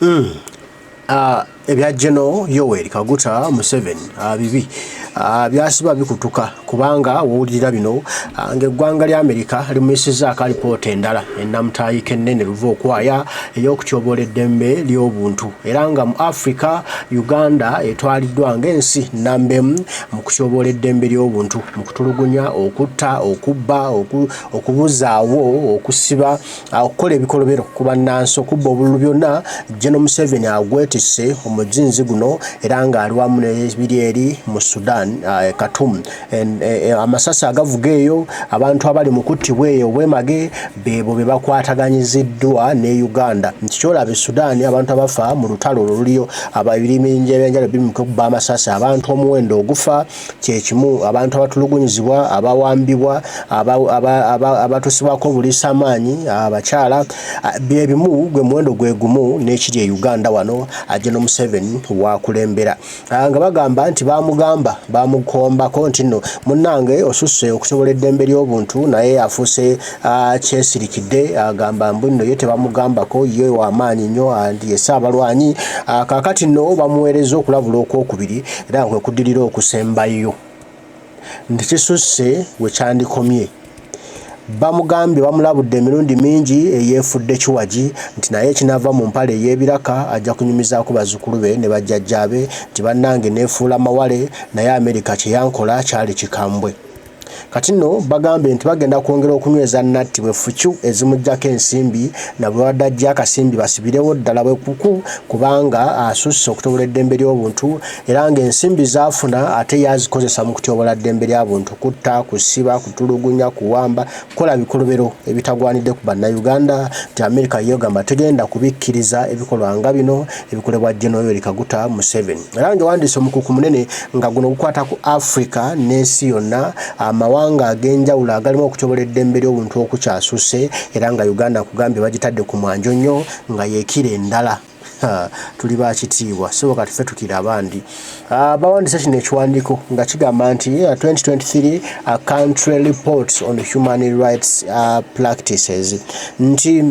ebya General Yoweri Kaguta Museveni bibi byasiba bikutuka kubanga wulira bino ng'eggwanga lya Amerika limusiza akalipoota endala ennamutayike ennene luva okwaya ey'okutyoboola eddembe ly'obuntu era nga mu Africa Uganda etwaliddwa ng'ensi nambemu mu kutyoboola eddembe ly'obuntu mu kutulugunya okutta okubba okubuzaawo okusiba okukola ebikolobero ku bannansi okubba obululu byonna General Museveni agwetisse omuzinzi guno era ng'ali wamu n'ebiri eri mu Sudan Khartoum amasasi agavuga eyo abantu abali mu kuttibwa eyo bwemage bebo be bakwataganyiziddwa ne Uganda nti kyolaba Sudan abantu abafa mu lutalo luliyo ababiriminje ebyenjalo biri mu kubba amasasi abantu omuwendo ogufa kyekimu abantu abatulugunyizibwa abawambibwa abatusibwako bulisa amaanyi abakyala byebimu gwe muwendo gwe gumu n'ekiri e Uganda wano General Museveni wakulembera nga bagamba nti bamukombako nti nno munnange osuse okutyoboola eddembe ly'obuntu naye afuuse kyesirikidde agamba mbu nno ye tebamugambako ye w'amaanyi nnyo andi esaabalwanyi kaakati nno bamuweereza okulabula okwokubiri era kwe kuddirira okusembayo nti kisusse we kyandikomye bamugambye bamulabudde emirundi mingi eyeefudde kiwagi nti naye kinava mu mpale ey'ebiraka ajja kunyumizaako bazzukulu be ne bajjajjaabe nti bannange neefuula mawale naye Amerika kye yankola kyali kikambwe kati nno bagambye nti bagenda kwongera okunyweza nnatti bwe fucyu ezimuggyako ensimbi na bwe wadde ajja akasimbi basibirewo ddala bwe kuku kubanga asusse okutyoboola eddembe ly'obuntu era ng'ensimbi zaafuna ate yazikozesa mu kutyoboola eddembe ly'obuntu kutta kusiba kutulugunya kuwamba kukola bikolobero ebitagwanidde ku bannayuganda nti Amerika yegamba tegenda kubikkiriza ebikolwa nga bino ebikolebwa General Yoweri Kaguta Museveni era nga wandiise omukuku munene nga guno gukwata ku Africa n'ensi yonna amawanga ag'enjawulo agalimu okutyoboola eddembe ly'obuntu okukyasusse era nga Uganda kugambye bagitadde ku mwanjo nnyo nga yeekira endala tuli bakitiibwa so kati ffe tukira abandi bawandisa kino ekiwandiiko nga kigamba nti 2023 country reports on human rights practices nti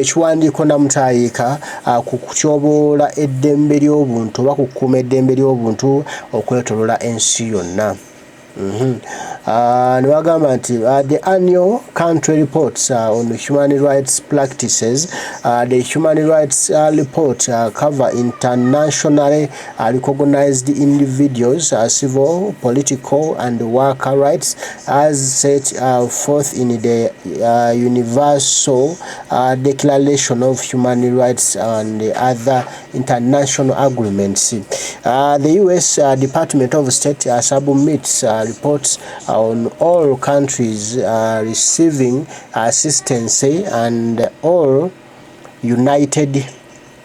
ekiwandiiko namutayiika ku kutyoboola eddembe ly'obuntu oba kukuuma eddembe ly'obuntu okwetolola ensi yonna the annual country reports on human rights practices, the human rights report cover internationally recognized individuals, civil, political, and worker rights as set forth in the Universal Declaration of Human Rights and other international agreements. The U.S. Department of State submits reports on all countries receiving assistance and all United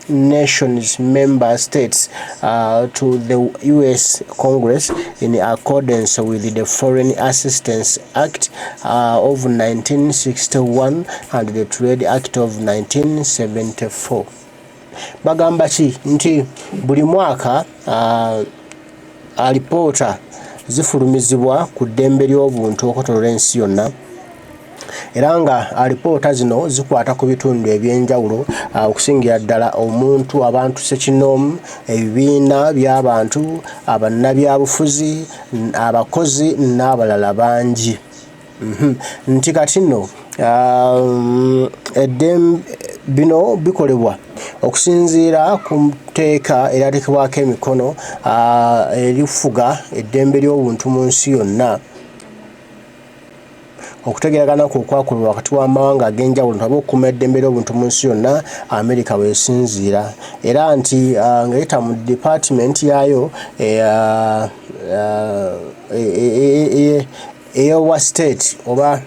Nations member states to the U.S. Congress in accordance with the Foreign Assistance Act of 1961 and the Trade Act of 1974. Bagamba ki nti buli mwaka alipoota zifulumizibwa ku ddembe ly'obuntu okutolola ensi yonna era nga alipoota zino zikwata ku bitundu ebyenjawulo okusingira ddala omuntu abantu ssekinoomu ebibiina by'abantu abannabyabufuzi abakozi n'abalala bangi nti kati nno bino bikolebwa okusinziira ku tteeka eratekebwako emikono erifuga eddembe ly'obuntu mu nsi yonna okutegeeragana ku okwakolebwa wakati w'amawanga ag'enjawulo nabo okukuuma eddembe ly'obuntu mu nsi yonna Amerika bwesinziira era nti ng'eyita mu department yaayo eyowa state oba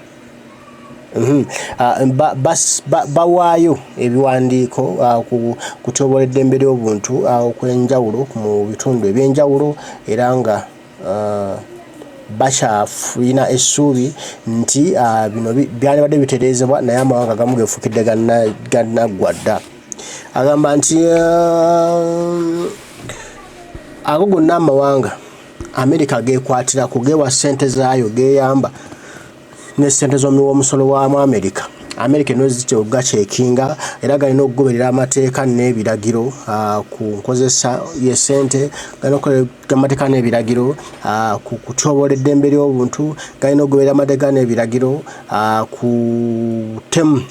bawaayo ebiwandiiko kutyoboola eddembe ly'obuntu okwenjawulo mu bitundu ebyenjawulo era nga bakyafulina essuubi nti bino byandibadde bitereezebwa naye amawanga agamu geefukidde gannaggwa dda agamba nti ago gonna amawanga Amerika geekwatira kugeewa ssente zaayo geeyamba ne ssente z'omuwa omusolo wa Amerika America enozito gachekinga era galina okugoberera amateeka n'ebiragiro ku nkozesa y'essente, galina okugoberera amateeka n'ebiragiro ku kutyoboola eddembe ly'obuntu, galina okugoberera amateeka n'ebiragiro ku temu,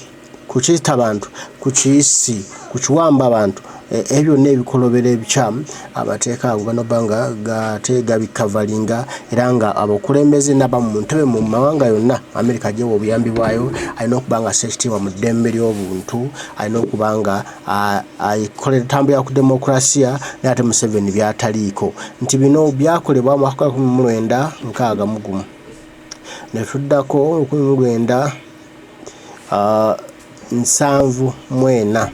ku kiyita abantu, ku kiyisi, ku kiwamba abantu. Ebyo n'ebikolobero ebikyamu amateeka ago ganobanga gategabikavalinga era nga abakulembeze n'abamu mu ntebe mu mawanga yonna America gyewa obuyambi bwayo alina okubanga sekitiibwa mu ddembe ly'obuntu, alina okubanga ayikolera tambulira ku demokrasiya naye ate Museveni byataliiko nti bino byakolebwa mu mwaka 1961 ne tuddako 1974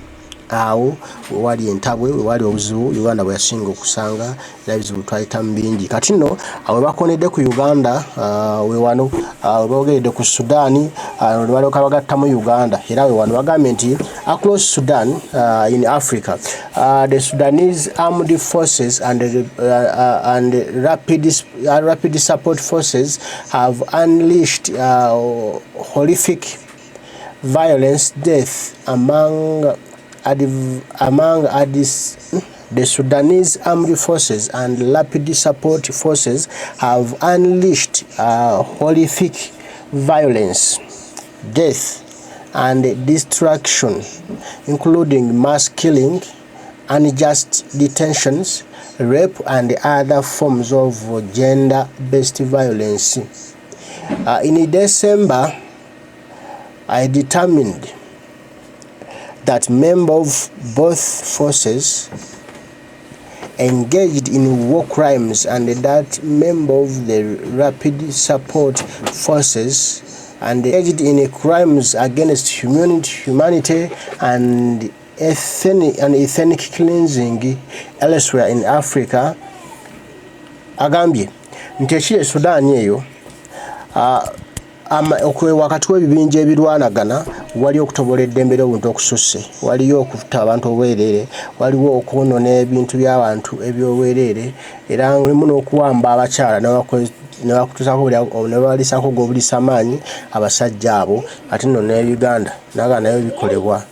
awo wali entabwe wali obuzibu Uganda bwe yasinga okusanga era bizibu twayitamu bingi kati nno awe bakonedde ku Uganda we wano bogeredde ku Sudan wali kabagattamu Uganda era we wano bagambye nti across Sudan in Africa the Sudanese armed forces and rapid support forces have unleashed horrific violence, death among the Sudanese armed forces and rapid support forces have unleashed horrific violence, death, and destruction, including mass killing, unjust detentions, rape, and other forms of gender-based violence. In December, I determined that members of both forces engaged in war crimes and that members of the rapid support forces and engaged in crimes against humanity and ethnic cleansing elsewhere in Africa. Agambye nti ekiri Sudan eyo wakati w'ebibinja ebirwanagana wali okutoboola eddembe ly'obuntu okususse, waliyo okutta abantu obwereere, waliwo okwonoona ebintu by'abantu eby'obwereere era mulimu n'okuwamba abakyala ne babalisako g'obulisa-maanyi abasajja abo ate nno ne Uganda naga nayo bikolebwa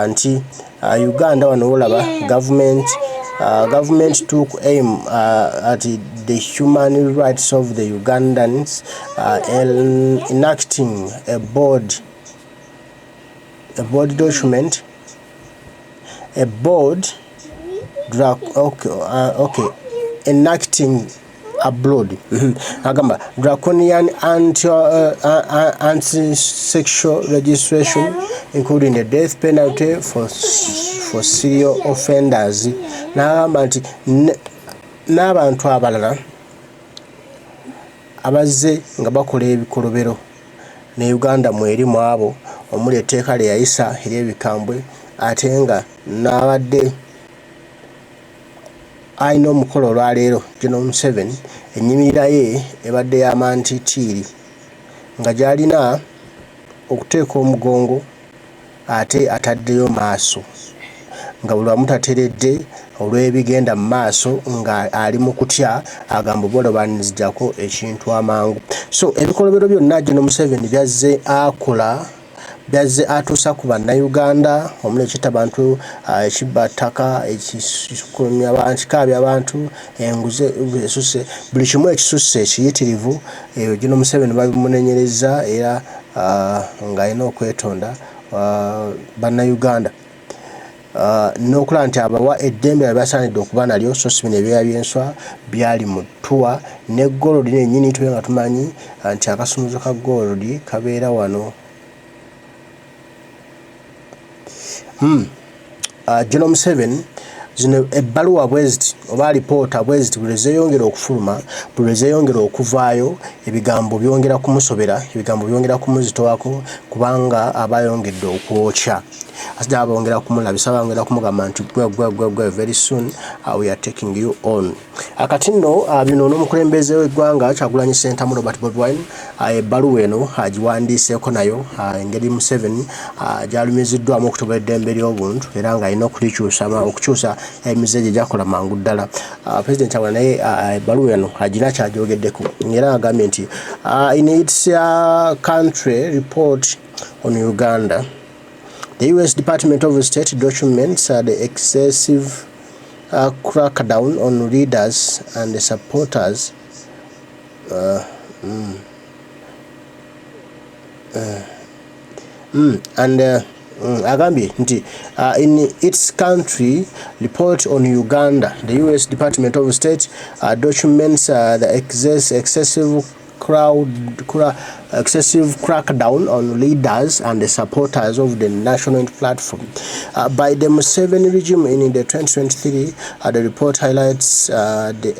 nti Uganda wano olaba government took aim at the human rights of the Ugandans, enacting a board document, enacting abroad draconian anti-sexual legislation, including the death penalty for serial offenders. N'agamba nti n'abantu abalala abazze nga bakola ebikolobero ne Uganda mweri mu abo omuli etteeka lye yayisa ery'ebikambwe ate nga n'abadde alina omukolo olwaleero General Museveni ennyimirira ye ebadde y'amantitiiri nga gy'alina okuteeka omugongo ate ataddeyo maaso nga buli wamu tateredde olw'ebigenda mu maaso nga ali mu kutya agamba bolo banizijjako ekintu amangu. So ebikolobero byonna General Museveni byazze akola byazze atuusa ku bannayuganda omuli ekita abantu ekibbattaka ekisukumya ekikaabya abantu enguze esuse buli kimu ekisusse ekiyitirivu General Museveni babimunenyereza era ng'alina okwetonda bannayuganda n'okulaba nti abawa eddembe basaanidde okuba nalyo so si bino ebyoya by'enswa byali mu ttuwa ne golodi nennyini tube nga tumanyi nti akasumuzo ka golodi kabeera wano. General Museveni zino ebbaluwa bweziti oba alipoota bweziti buli lwezeyongera okufuluma buli lwezeyongera okuvaayo ebigambo byongera kumusobera ebigambo byongera kumuzitowako kubanga aba yongedde okwokya asajja abongera kumulabisa bongera kumugamba nti gwe very soon we are taking you on. Akati nno bino n'omukulembeze w'eggwanga Kyagulanyi Ssentamu Robert Bobi Wine ebbaluwa eno agiwandiiseeko nayo engeri Museveni gy'alumiziddwamu okutoboola eddembe ly'obuntu era ng'alina okukyusa emize gye gyakola mangu ddala. President Kyagulanyi naye ebbaluwa eno agina kyagyogeddeko era agambye nti in its country report on Uganda. The U.S. Department of State documents the excessive crackdown on leaders and supporters agambye nti in its country report on Uganda, the U.S. Department of State documents the excessive crackdown on leaders and the supporters of the national platform by the Museveni regime in the 2023. The report highlights the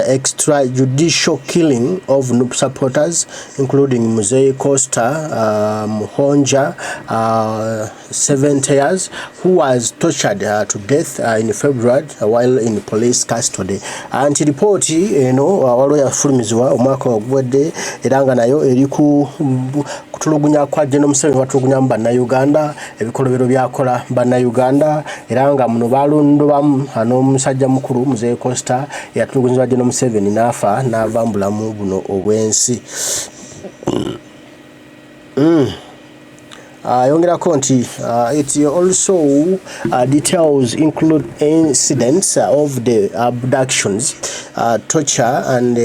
extrajudicial killing of NUP supporters, including Mzee Costa Muhonja, 70 years, who was tortured to death in February while in police custody. Anti-report, waliwo yafulumizibwa omwaka ogwedde era nga nayo eri kutulugunya kwa General Museveni watulugunya mu bannayuganda ebikolobero byakola bannayuganda era nga muno balondobamu n'omusajja mukulu Mzee Costa yatulugunyizibwa General Museveni n'afa n'ava mu bulamu buno obw'ensi. Yongerako nti it also details include incidents of the abductions, torture and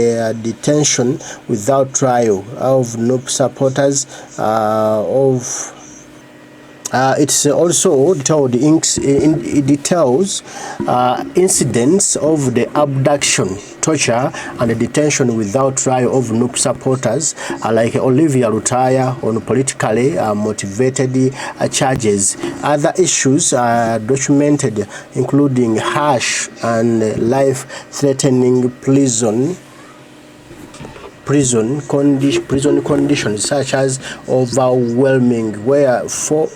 detention without trial of NUP supporters it's also detailed details incidents of the abduction, torture and detention without trial of NUP supporters like Olivia Lutaya on politically motivated charges. Other issues are documented, including harsh and life-threatening prison conditions such as overwhelming where for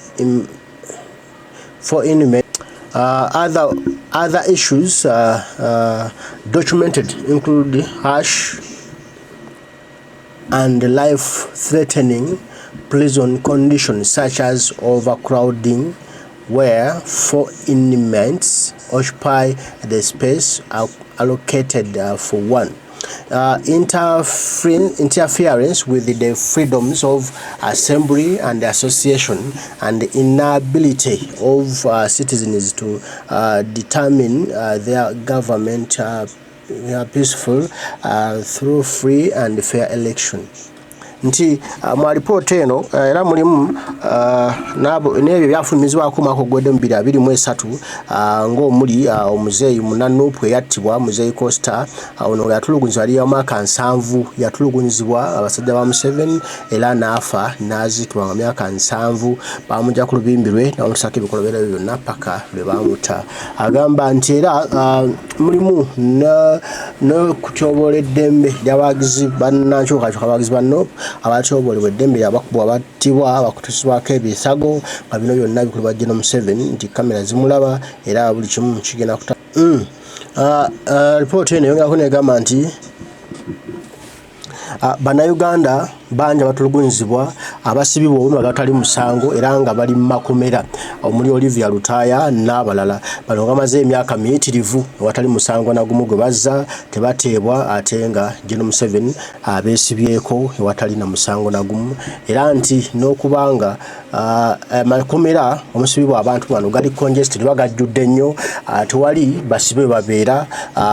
inmates. Other issues documented include harsh and life-threatening prison conditions such as overcrowding where 4 inmates occupy the space allocated for one. Interference with the freedoms of assembly and association and inability of citizens to determine their government peaceful through free and fair election. Nti mu report eno era mulimu n'ebyo byafulumizibwako mwaka ogwedde mu 2023 ng'omuli omuzeeyi munnanupu eyattibwa Mzee Costa ono yatulugunyizibwa ali myaka 7 yatulugunyizibwa abasajja ba Museveni era n'afa n'aziikibwa nga myaka 7 bamujja ku lubimbi lwe n'olutusako ebikolobero ebyo byonna paka lwe bamuta. Agamba nti era mulimu n'okutyoboola eddembe ly'abawagizi bannankyukakyuka abawagizi banno abatyoboola eddembe ly'abakubwa abattibwa abakutusibwako ebisago nga bino byonna bikolebwa General Museveni nti kamera zimulaba era buli kimu kigenda kuta. Report eno yongerako negamba nti bannayuganda bangi abatulugunyizibwa abasibibwa obubi abatali musango era nga bali mu makomera omuli Olivia Lutaya n'abalala bano bamaze emyaka miyitirivu awatali musango na gumu gwe bazza tebateebwa ate nga General Museveni abeesibyeko ewatali na musango na gumu era nti n'okubanga makomera omusibibwa abantu bano gali congested bagajjudde nnyo tewali basibe babeera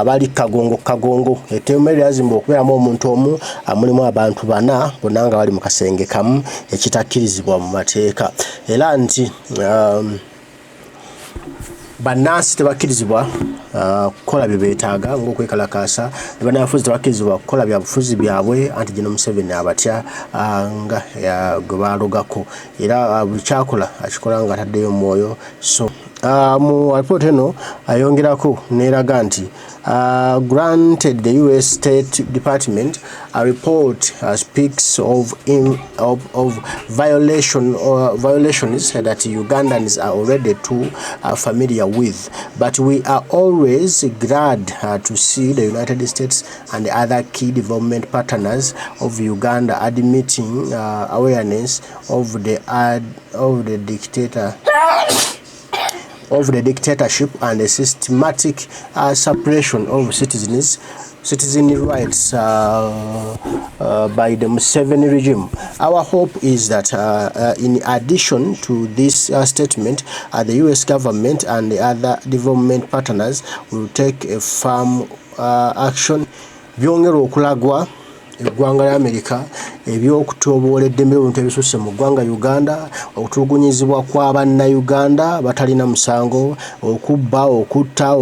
bali kagongo etteme lyazimba okubeeramu omuntu omu mulimu abantu 4 bonna nga bali mu kasenge kamu ekitakkirizibwa mu mateeka era nti bannansi tebakkirizibwa kukola bye beetaaga ng'okwekalakaasa ne bannabufuzi tebakkirizibwa kukola bya bufuzi byabwe anti General Museveni abatya nga gwe baalogako era buli kyakola akikola nga ataddeyo omwoyo. So mu report eno ayongerako n'eraga nti granted the US State Department a report speaks of violations that Ugandans are already too familiar with, but we are always glad to see the United States and other key development partners of Uganda admitting awareness of the dictatorship and the systematic suppression of citizens citizen rights by the Museveni regime. Our hope is that in addition to this statement, the US government and the other development partners will take a firm action. Byongera okulagwa Egwanga Lya America eby'okutyoboola eddembe ly'obuntu ebisusse mu ggwanga Uganda, okutulugunyizibwa kw'Abannayuganda batalina musango, okubba, okutta,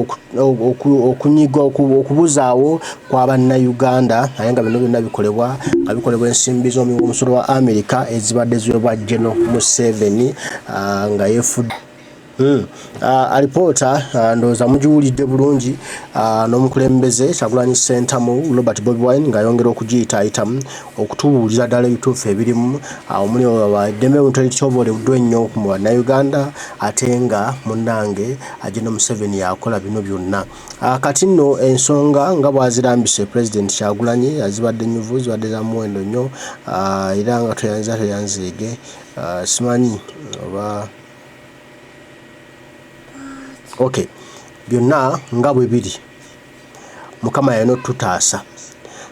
okunyiga, okubuzaawo kw'Abannayuganda, naye nga bino byonna bikolebwa ensimbi z'omusolo wa America ezibadde ziweebwa General Museveni nga yeefudde. Alipoota ndowooza mugiwulidde bulungi n'omukulembeze Kyagulanyi Ssentamu Robert Bobi Wine ng'ayongera okugiyitaayitamu okutubuulira ddala ebituufu ebirimu omuli eddembe ly'obuntu erityobooleddwa ennyo mu Bannayuganda ate nga munnange General Museveni yakola bino byonna. Kati nno ensonga nga bw'azirambise President Kyagulanyi azibadde nnyuvu, zibadde za muwendo nnyo era nga teyanzeege simanyi oba okay, byonna nga bwe biri Mukama yalina otutaasa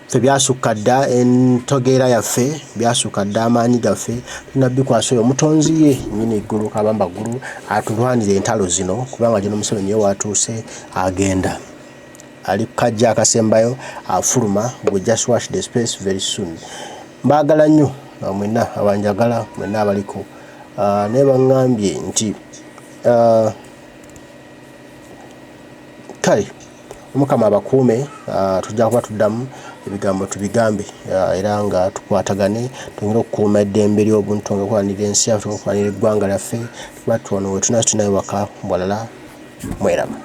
ffe byasukka dda entogeera yaffe, byasukka dda amaanyi gaffe, tunabikwasa oyo omutonzi ye nnyini ggulu kabamba ggulu atulwanire entalo zino, kubanga General Museveni ye watuuse agenda ali kajja akasembayo afuluma. We just watch the space very soon. Mbaagala nnyo mwenna abanjagala, mwenna abaliko naye baŋŋambye nti kale Omukama abakuume, tujja kuba tuddamu ebigambo tubigambe era nga tukwatagane tongera okukuuma eddembe ly'obuntu, nga kuwanira ensi yaffe, okuwanira eggwanga lyaffe, tuba tuwano we tunayo waka walala mweraba.